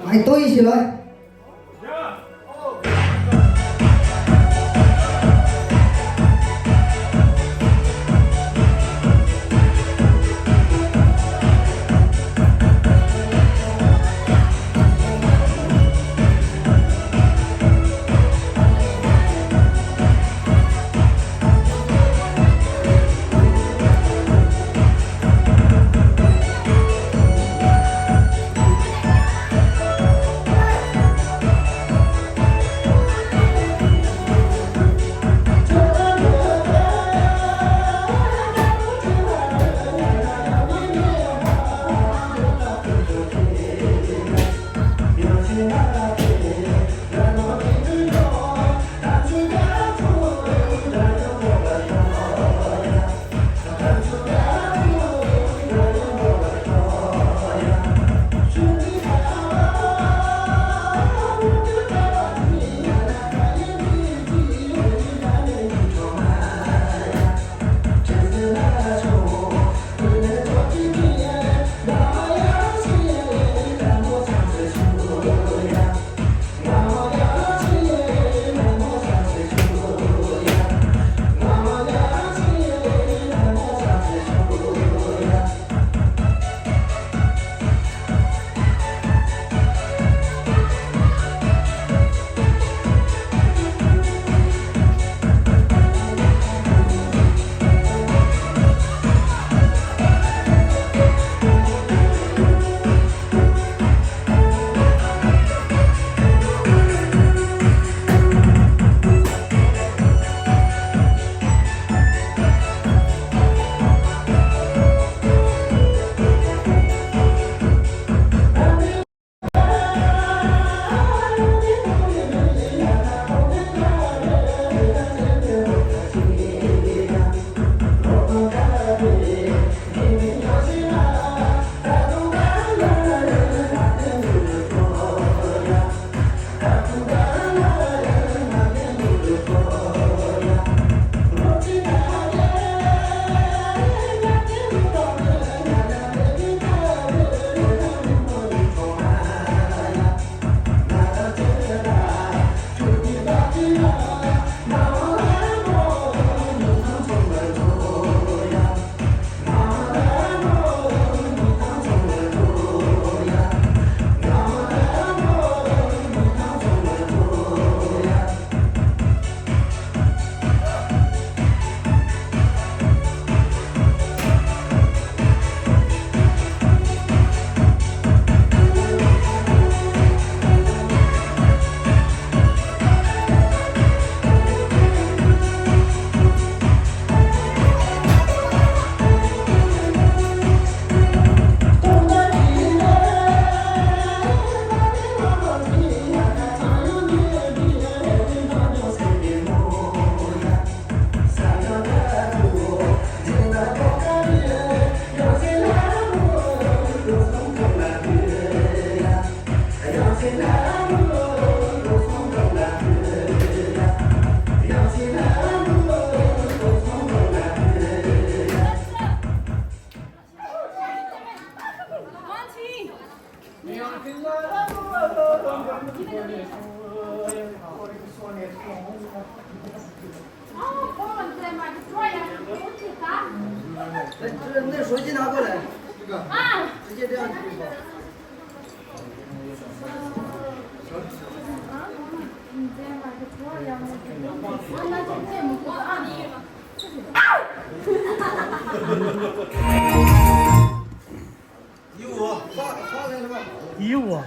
来多一起来。 那手机拿过来，直接这样举吧。15，发来了吗？15。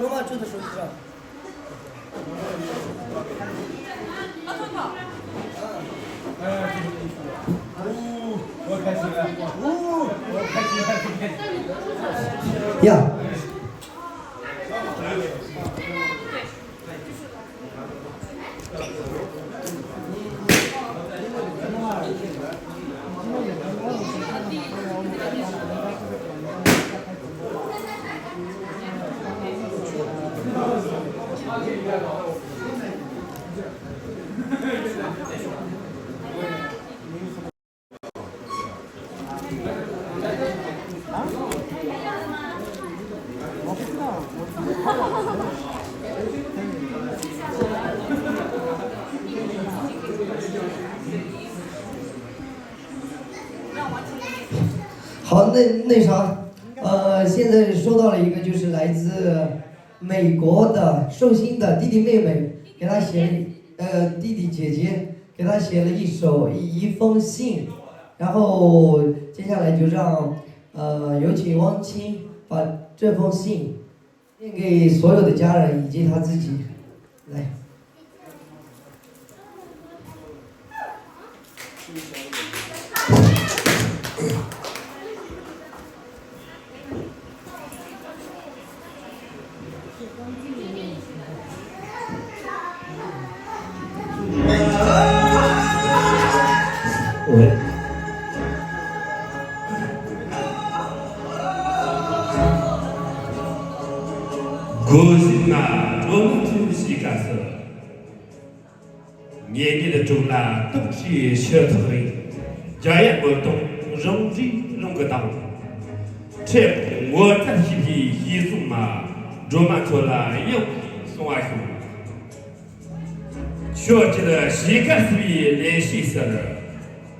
卓玛就在手机上。我开心了，我开心了，呀。好，那啥，现在收到了一个，就是来自美国的寿星的弟弟妹妹给他写了，弟弟姐姐给他写了一封信，然后接下来就让有请汪清把这封信念给所有的家人以及他自己，来。喂。古时那龙族西干色，年年的中啦东西学特会，家也不懂，容易弄个当。这我这批一种嘛，罗马做了又送阿兄，学着了西干是比联系上了，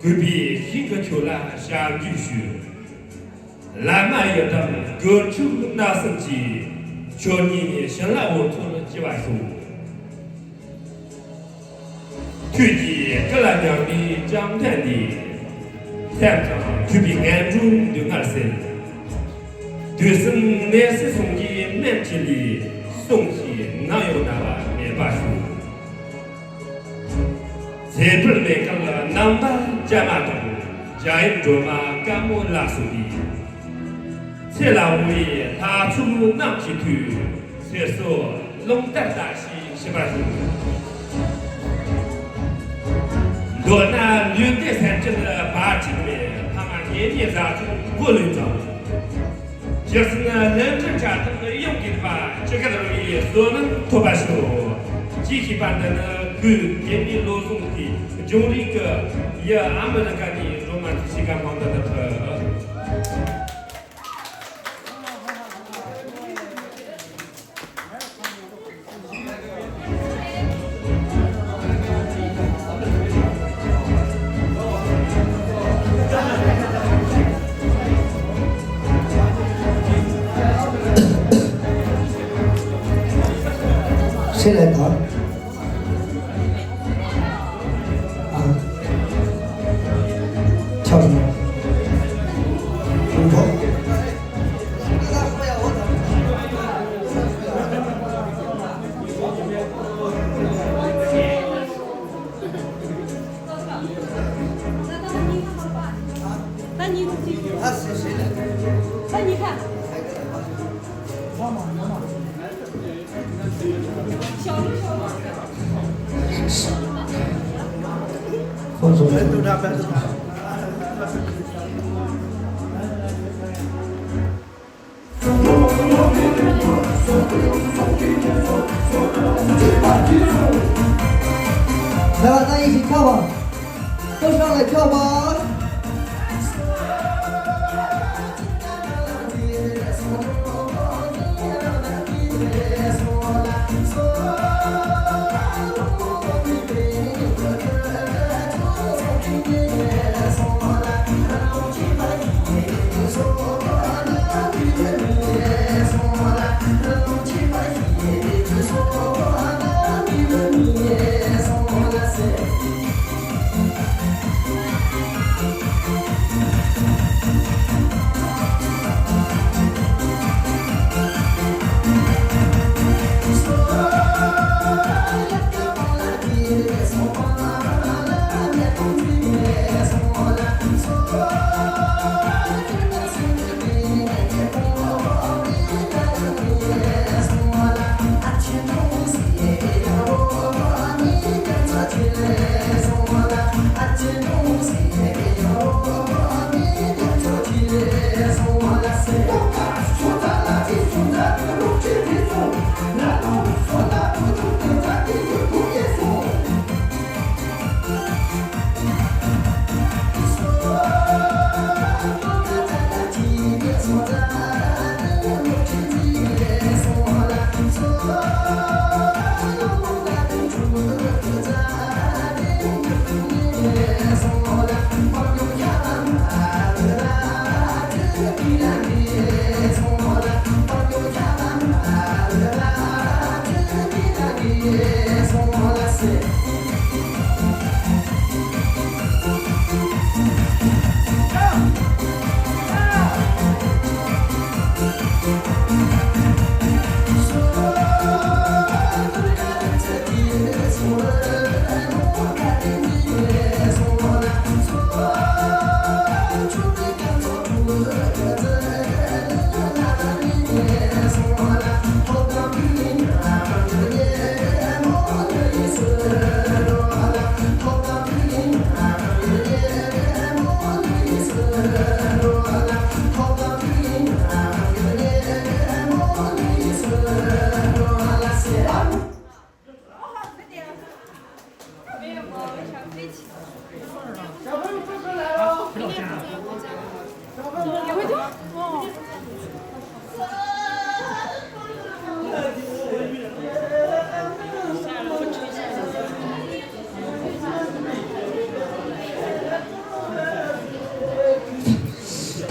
隔壁新个球啦相继续，拉玛也当各处那生机。去年新来我做了几万数，推荐各来两地江南的，参加就比安中刘二生，对生来是从的满体里送去哪有那个面包树，在不那个南巴加马东，加一桌嘛干木拉手的。这老位他出南极去，所说龙丹大西是吧？罗那绿的山镇的八景面，他们年年在中过路上，就是呢人们家他们用的吧，这个东西所能托把手，机器版的呢，去给你罗送的，用一个也俺们那个的罗马西干方的那个。谁来答？啊？跳什么？五头。那你他是谁来？那你看，放手。都这样办事。来吧，大家一起跳吧，都上来跳吧。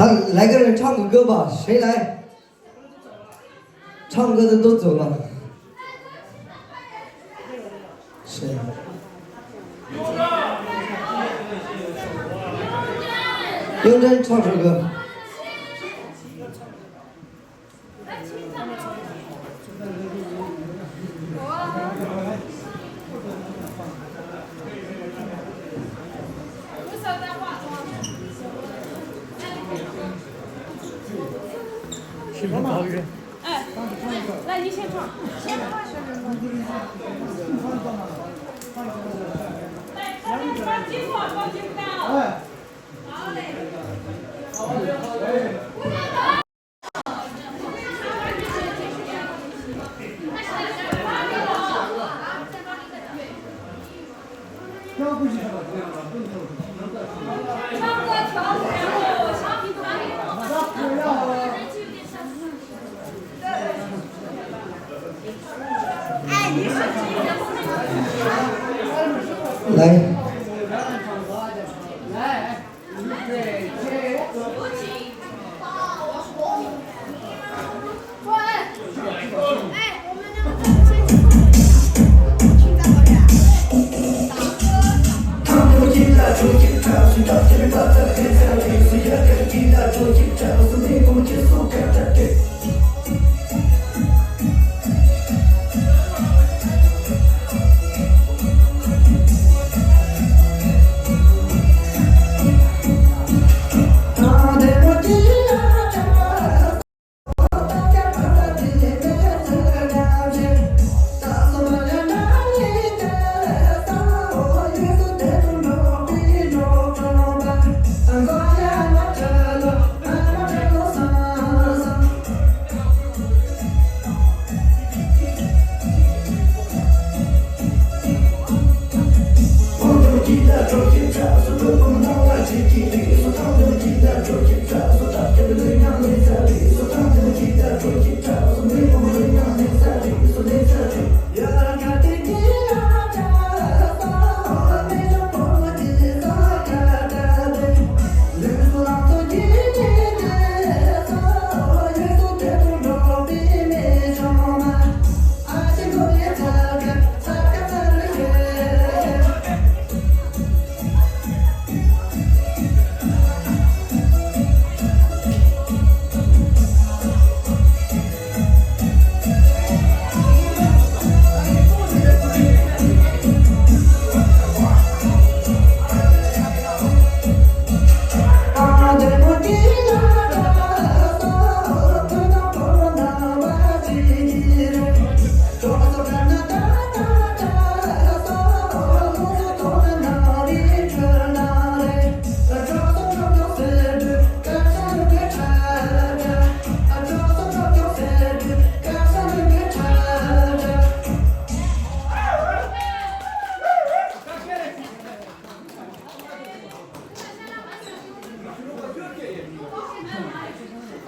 他来个人唱个歌吧，谁来？唱歌的都走了。谁？雍真唱首歌。是不是高人？哎，来你先唱，先唱。来，这边放几套，放几套。哎。好嘞。跳过去是吧？唱歌跳舞，然后小品团里。来。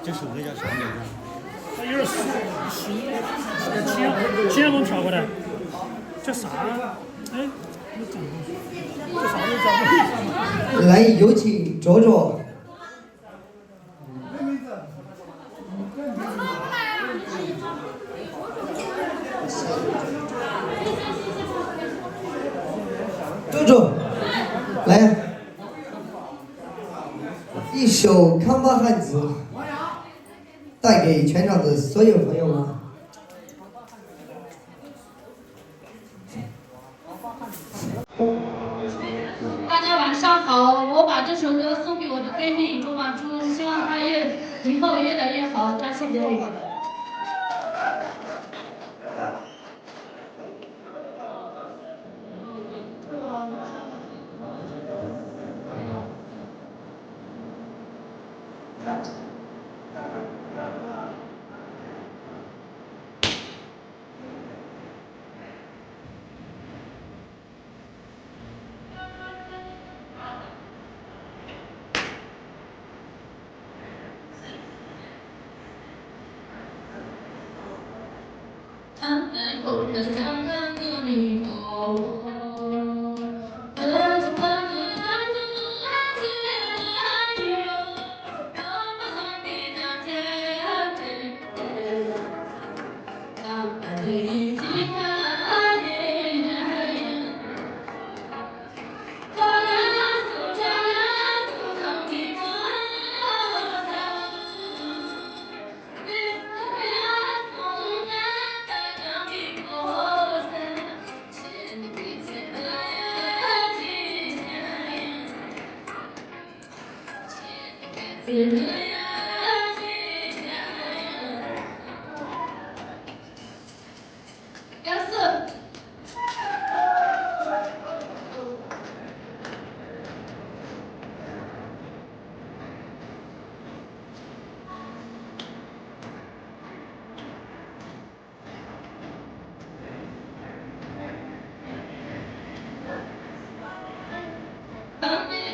这手那叫啥名字？它有点新龙跳过来，叫啥？哎，我讲过，这啥都讲过。来，有请卓卓。卓卓，来，一首《康巴汉子》，带给全场的所有朋友们。大家晚上好，我把这首歌送给我的闺蜜罗马珠，希望她以后越来越好，再送给我。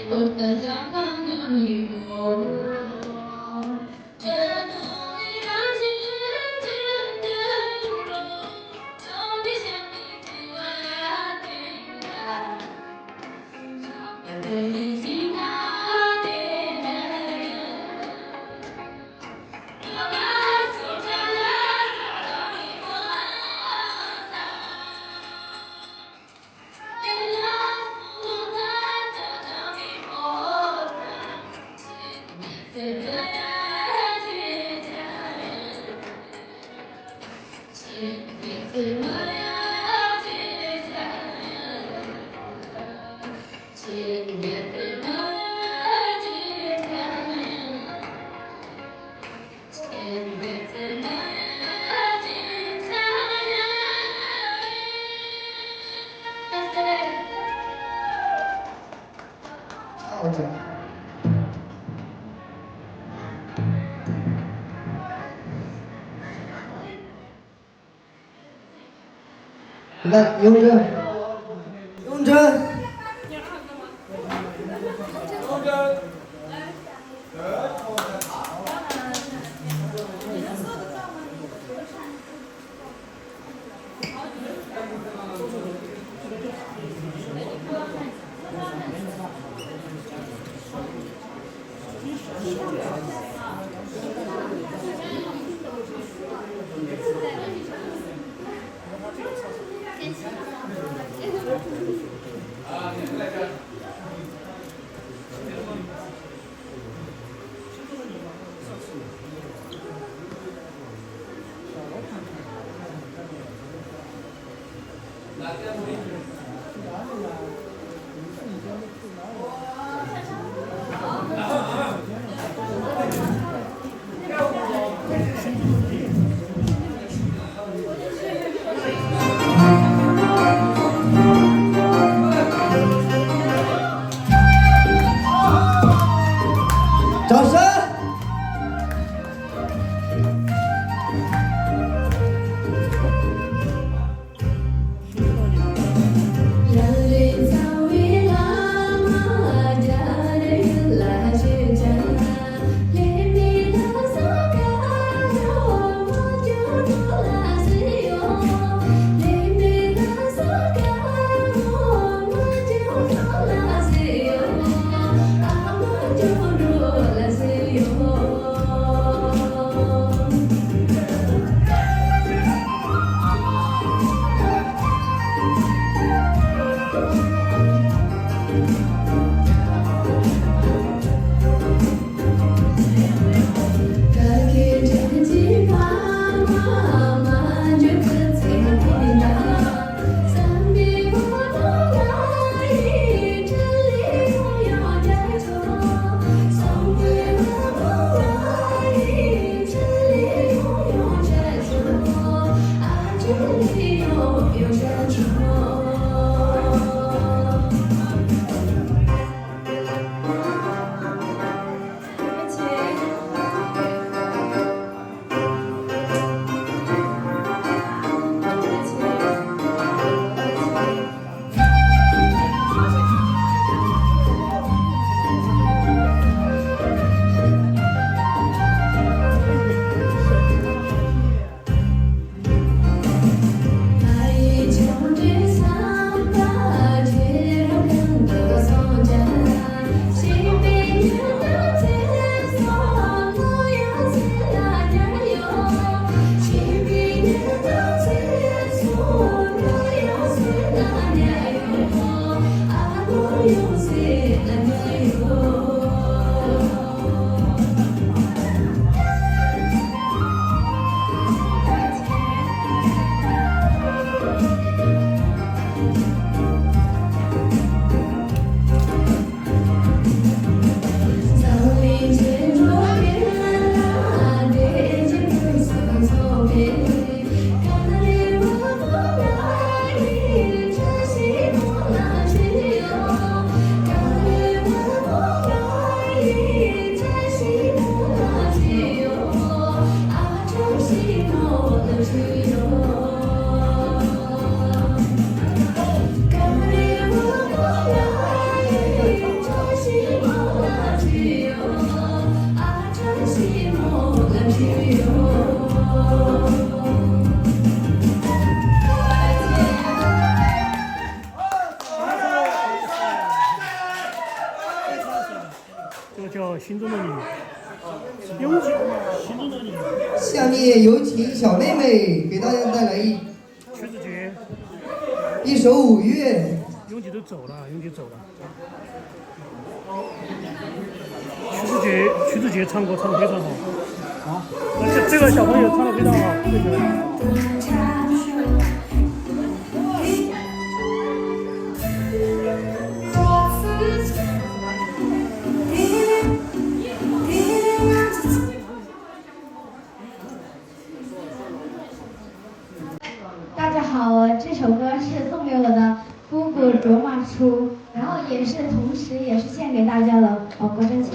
好的。来，雍正，雍正。掌声！心中的你，有请心中的你。下面有请小妹妹给大家带来曲子姐，一首《五月》。永吉都走了，永吉走了。曲子姐唱歌唱得非常好，啊，这个小朋友唱得非常好，对不对？大家好，这首歌是送给我的姑姑卓玛初，然后同时也是献给大家的国珍节。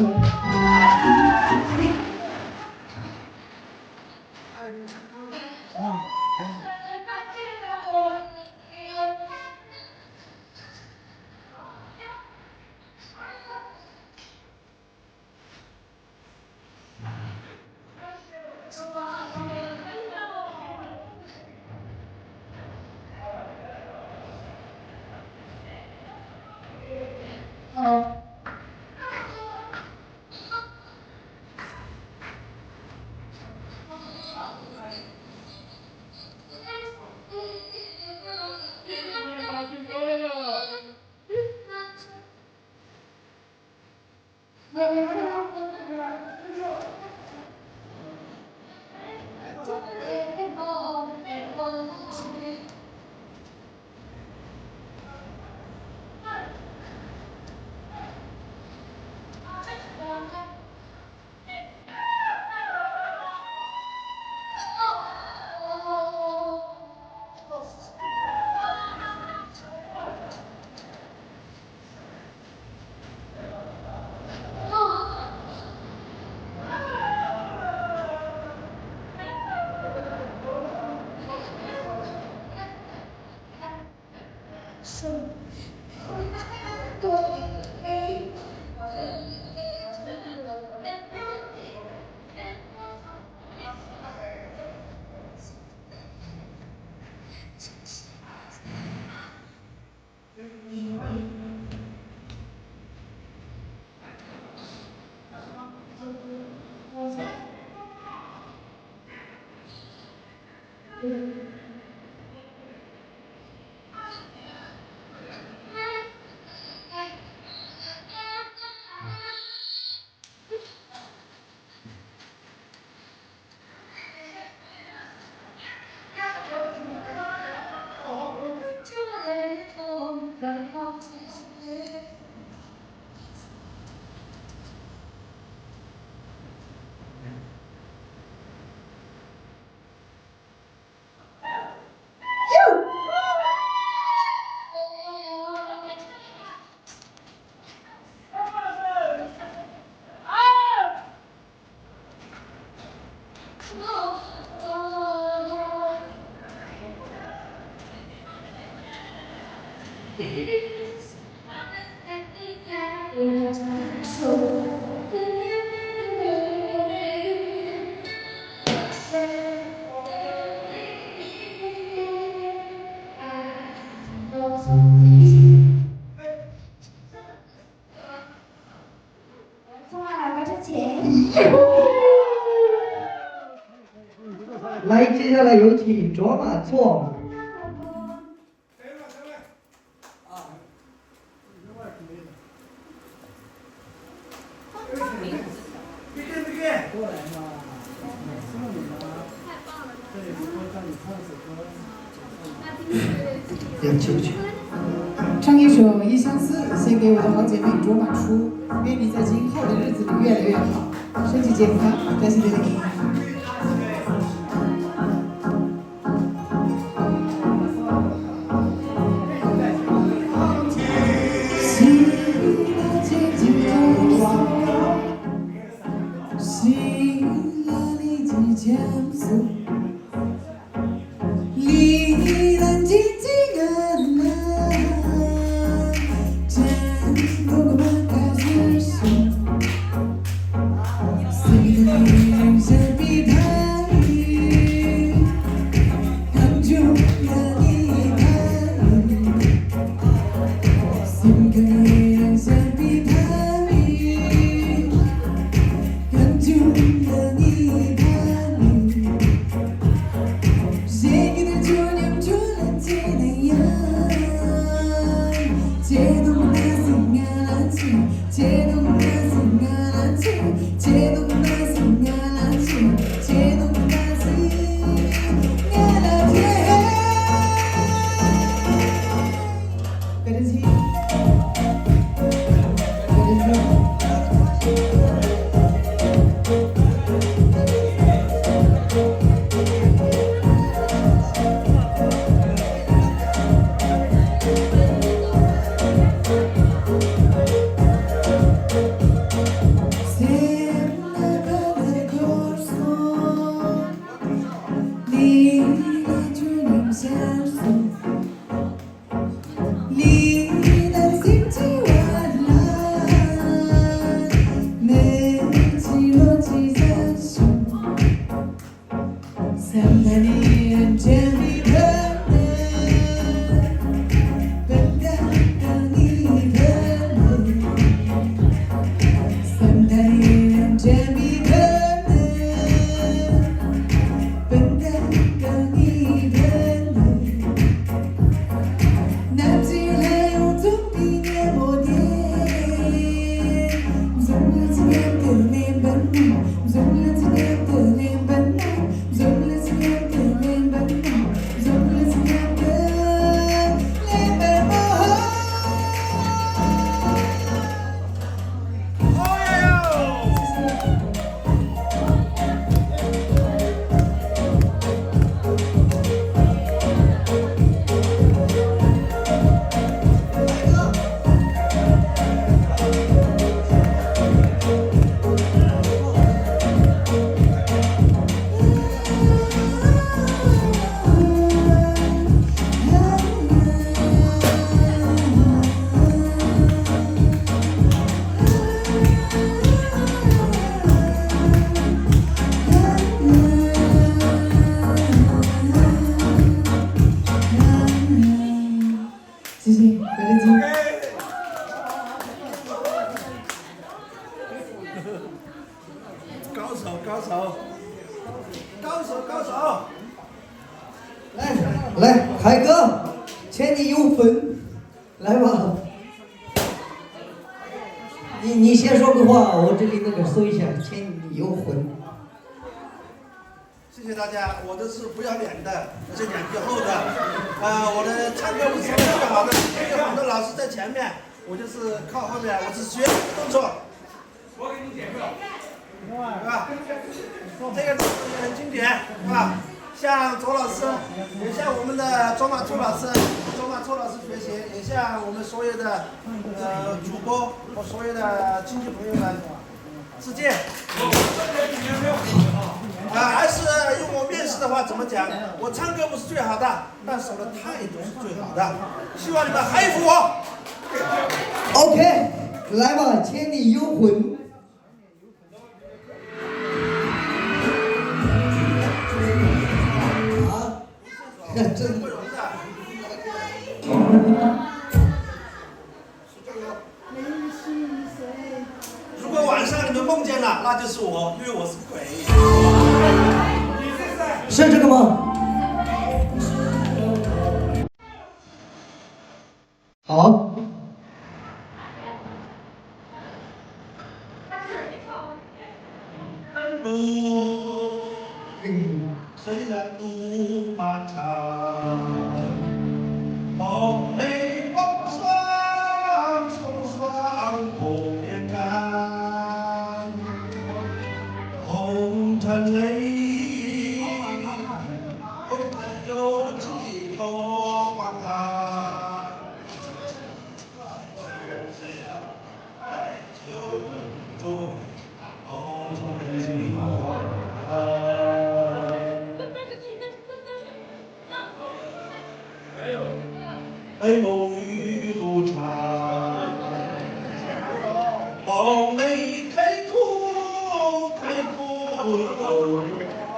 来，接下来有请卓玛措。唱一首《一相思》，献给我的好姐妹卓玛初，愿你在今后的日子里越来越好，身体健康，感谢你的聆听。等待你人间里的人，等待等你的人，等待你人间里的人，等待等你的人。南极还有总比年末年，总了几年的脸本来，总了几年的脸本来，总了几年的脸本来，总了几年的脸本来。谢谢，何振金。高手，高手，高手，高手！来，凯哥，欠你有分，来吧。你先说个话，我这里那个搜一下，欠你有魂。谢谢大家，我的是不要脸的，而且脸皮厚的。我的唱歌不是特别好的，特别好的老师在前面，我就是靠后面，我只学动作。我给你点个，是吧？这个动作也很经典，是吧？向左老师，也向我们的卓玛初老师学习，也向我们所有的主播和所有的亲戚朋友们致敬。还是用我面试的话怎么讲？我唱歌不是最好的，但是我的态度是最好的。希望你们还服我。OK， 来吧，欠你有魂。真不容易的。如果晚上你们梦见了，那就是我，因为我是鬼。是这个吗？好。虽然路漫长，梦里风霜，风霜不变干，红尘里，我们有几头黄海，就红尘里。梦与路长，梦里开土，开土有花，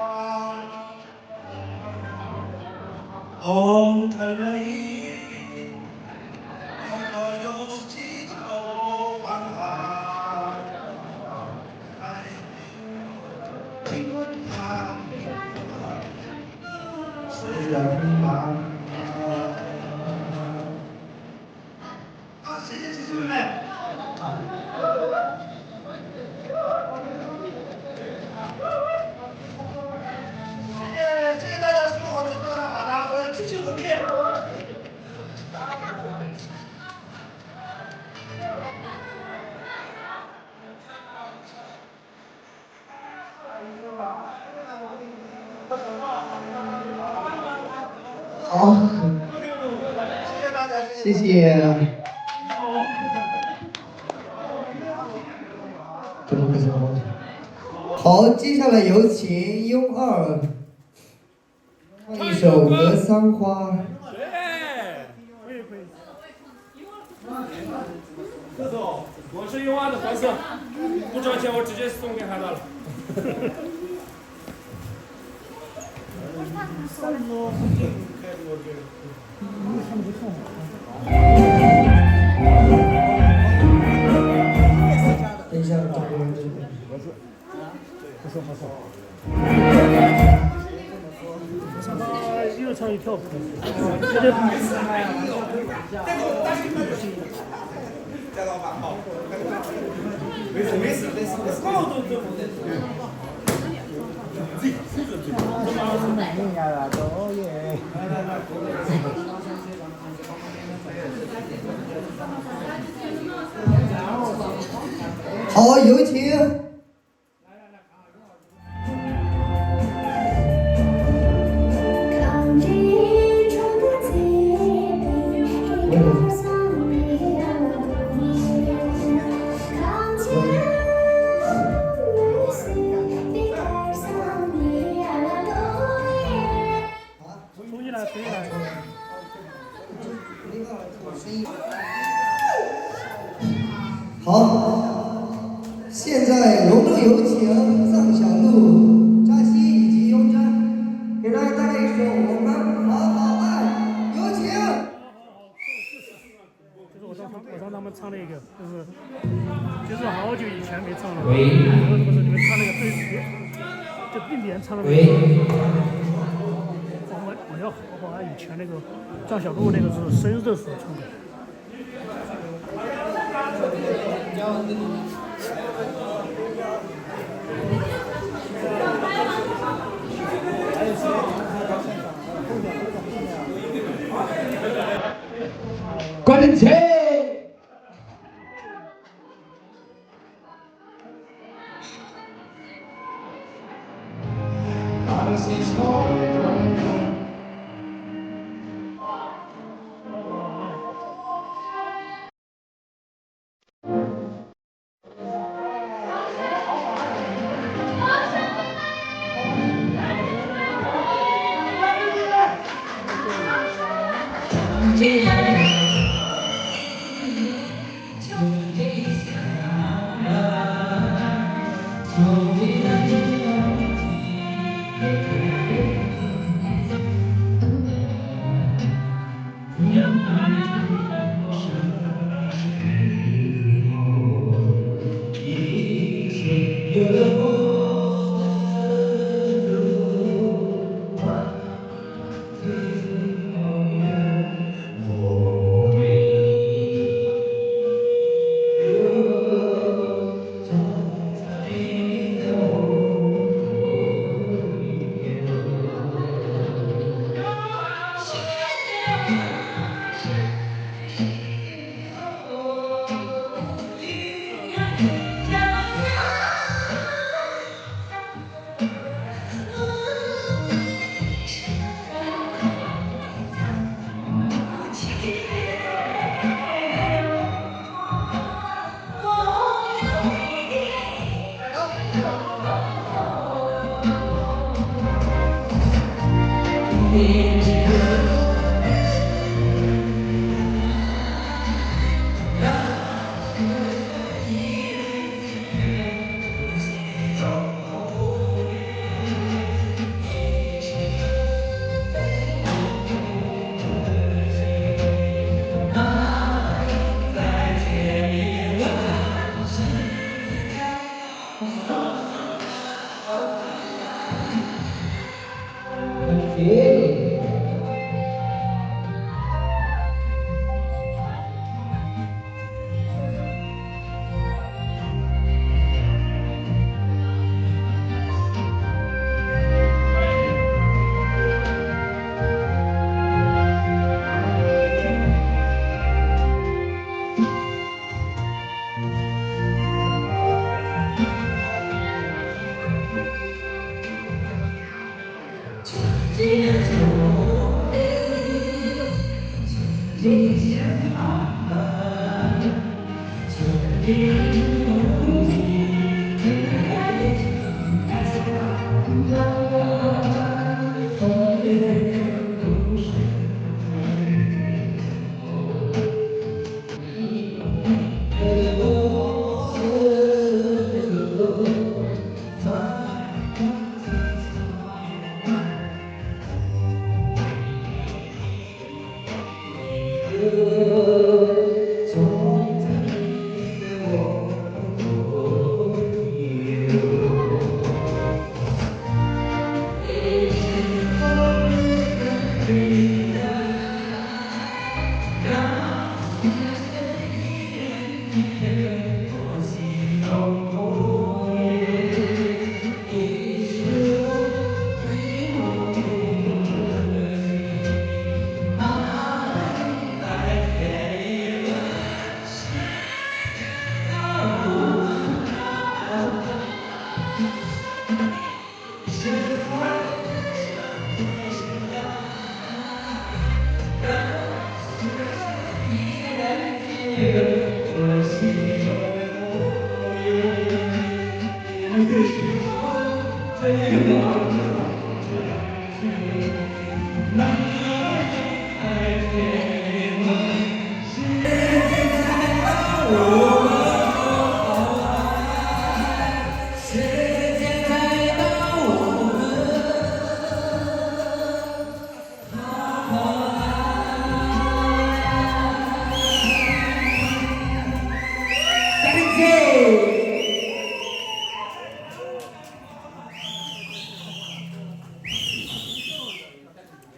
红尘里，我有几头黄海，听它虽然忙。谢谢同学们。谢谢大家说好的说的好的，我要继续努力。好，谢谢大家，谢谢。怎么回事？好，接下来有请雍二唱一首《格桑花》。可以。这首我是雍二的粉丝，不赚钱我直接送给海大了。等一下，这边这边。唱他又唱又跳舞，觉得好，有请。好，现在隆重有请藏小路、扎西以及雍真，给大家带来一首《我们好好爱》，有请。就是我让他们唱那个，就是好久以前没唱了，不是你们唱那个就并联唱的那个，我要好好爱以前那个张小璐那个是生日的时候唱的。关键车。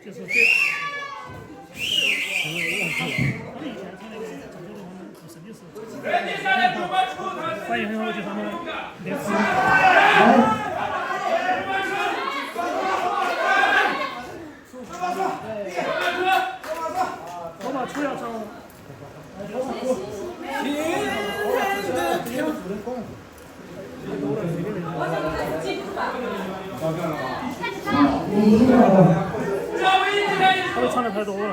就是这，我以前唱那个郑州的他们不是的是，反应很好，就他们那次。我把车要唱。他们唱的太多了。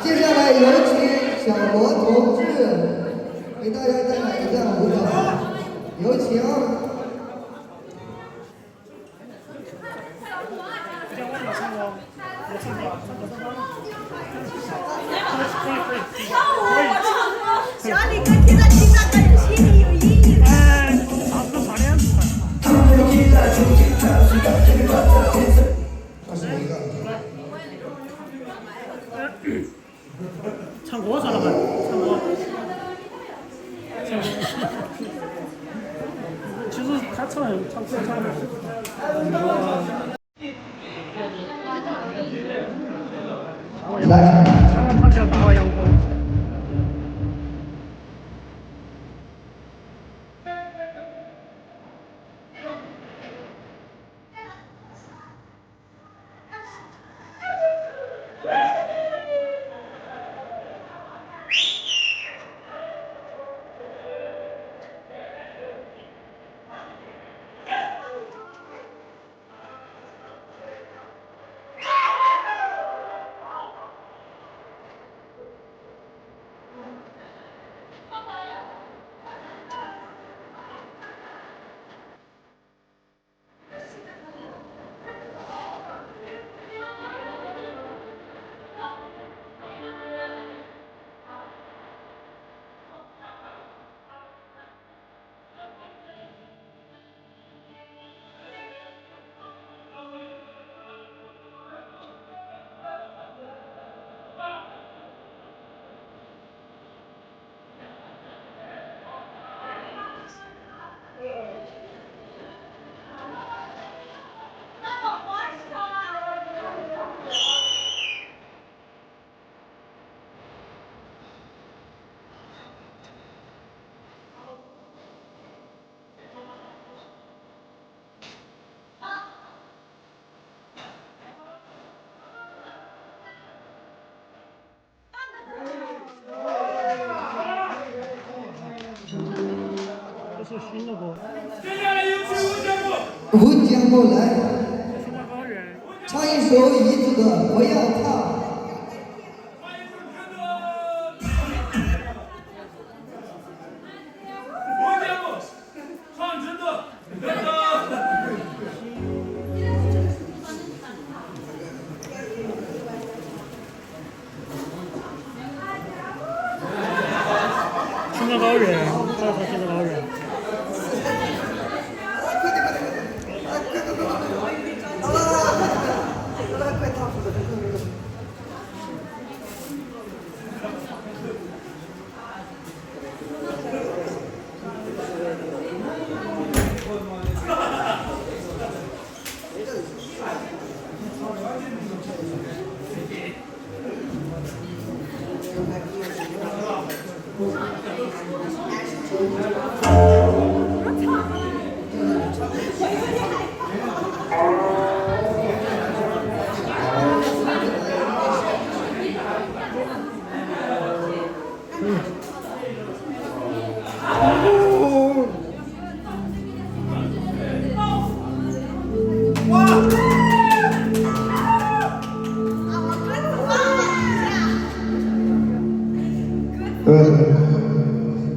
接下来有请小罗同志给大家带来一段舞蹈，有请。跳舞，我唱歌，小李哥听着听着，感觉心里有阴影。唱歌唱两次。这是一个。唱歌算了吧，唱歌。其实他唱歌唱的。来，他叫大阳光。对。新的歌。接下来有请吴建国。吴建国来青藏高原。唱一首彝族的《不要怕》。青藏高原，他要唱青藏高原。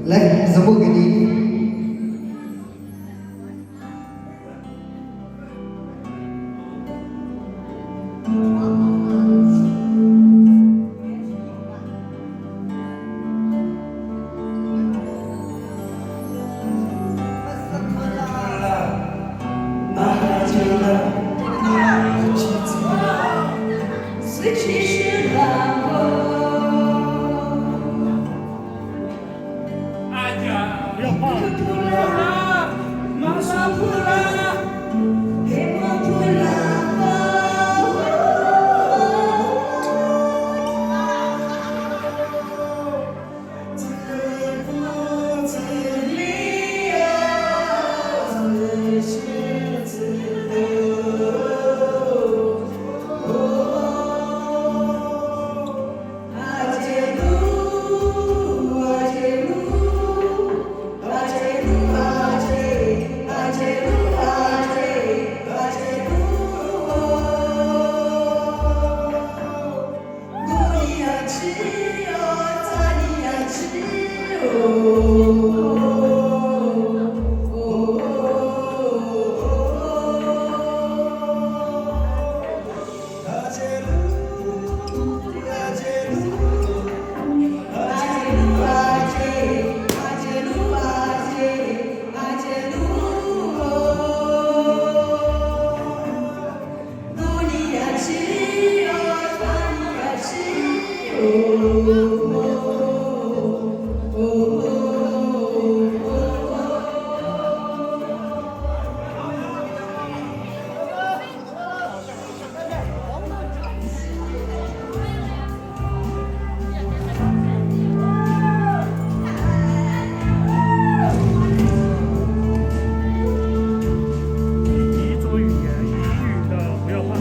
来，怎么给你？不要怕。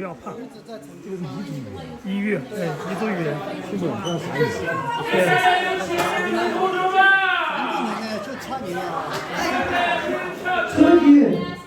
要胖，就是彝语，对，彝族语言，听不懂不知道啥意思。对。春雨。